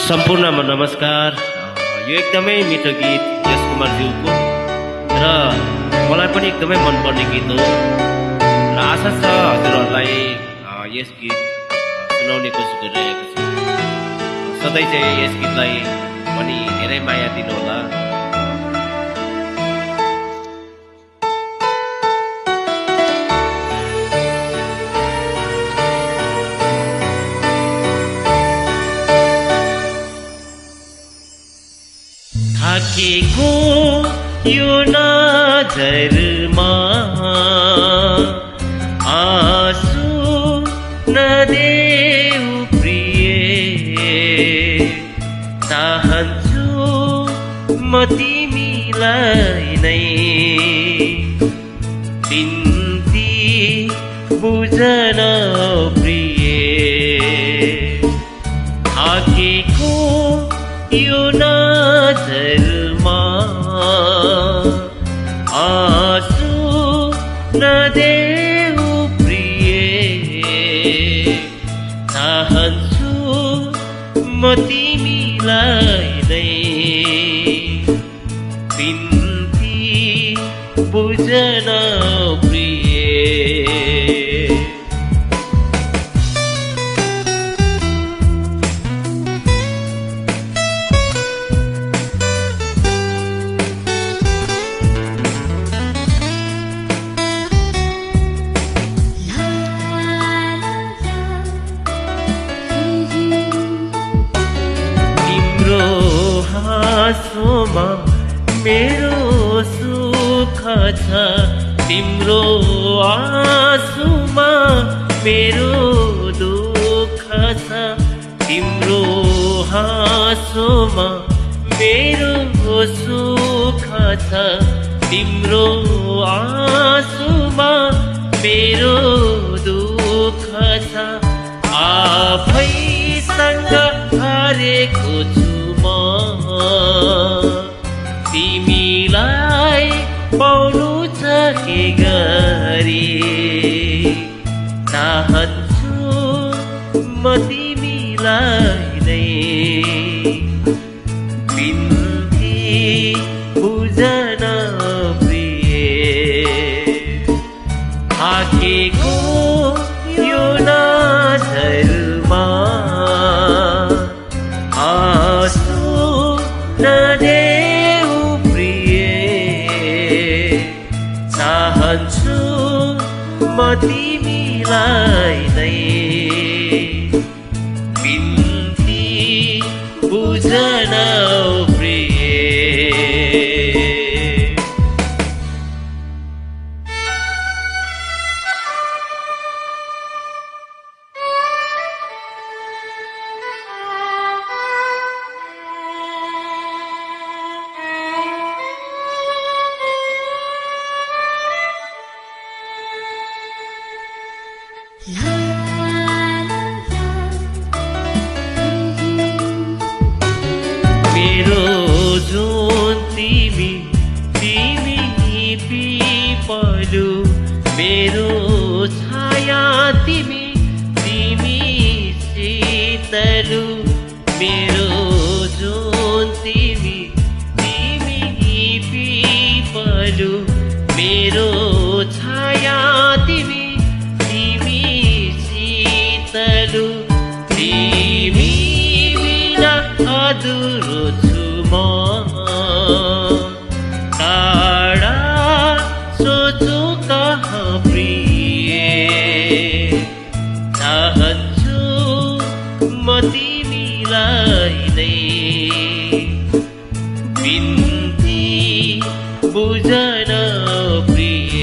सम्पूर्णमा नमस्कार। यो एकदमै मिठो गीत यश कुमारज्यूको र मलाई पनि एकदमै मनपर्ने गीत हो र आशा छ हजुरहरूलाई यस गीत सुनाउने कोसिस गरिरहेको छु। सधैँ चाहिँ यस गीतलाई पनि धेरै माया दिनुहोला। थाकेको यो नजरमा आँसु नदेऊ प्रिय, चाहन्छु म तिमीलाई नै बिन्ती बुझन प्रिय। थाकेको यो नजरमा आँसु नदेऊ प्रिय, चाहन्छु म तिमीलाई नै बिन्ती बुझन प्रिय। हाँसोमा मेरो सुख छ, तिम्रो आँसुमा मेरो दुःख छ। तिम्रो हाँसोमा मेरो सुख छ, तिम्रो आँसुमा मेरो दुःख छ। आफैसँग हारेको छु तिमीलाई पाउनु छ के गरी, चाहन्छु म तिमीलाई नै बिन्ती बुझन प्रिय। थाकेको यो नजरमा आँसु नदेऊ प्रिय, चाहन्छु म तिमीलाई नै बिन्ती बुझन प्रिय। मेरो जुन तिमी तिमी पिपलु, मेरो छाया तिमी तिमी शीतलु। मेरो जुन तिमी तिमी पिपलु, मेरो छाया तिमी तिमी शीतलु। तिमी बिना अधुरो छु म, टाढा सोचु कहाँ प्रिय, चाहन्छु म तिमीलाई नै बिन्ती बुझन प्रिय।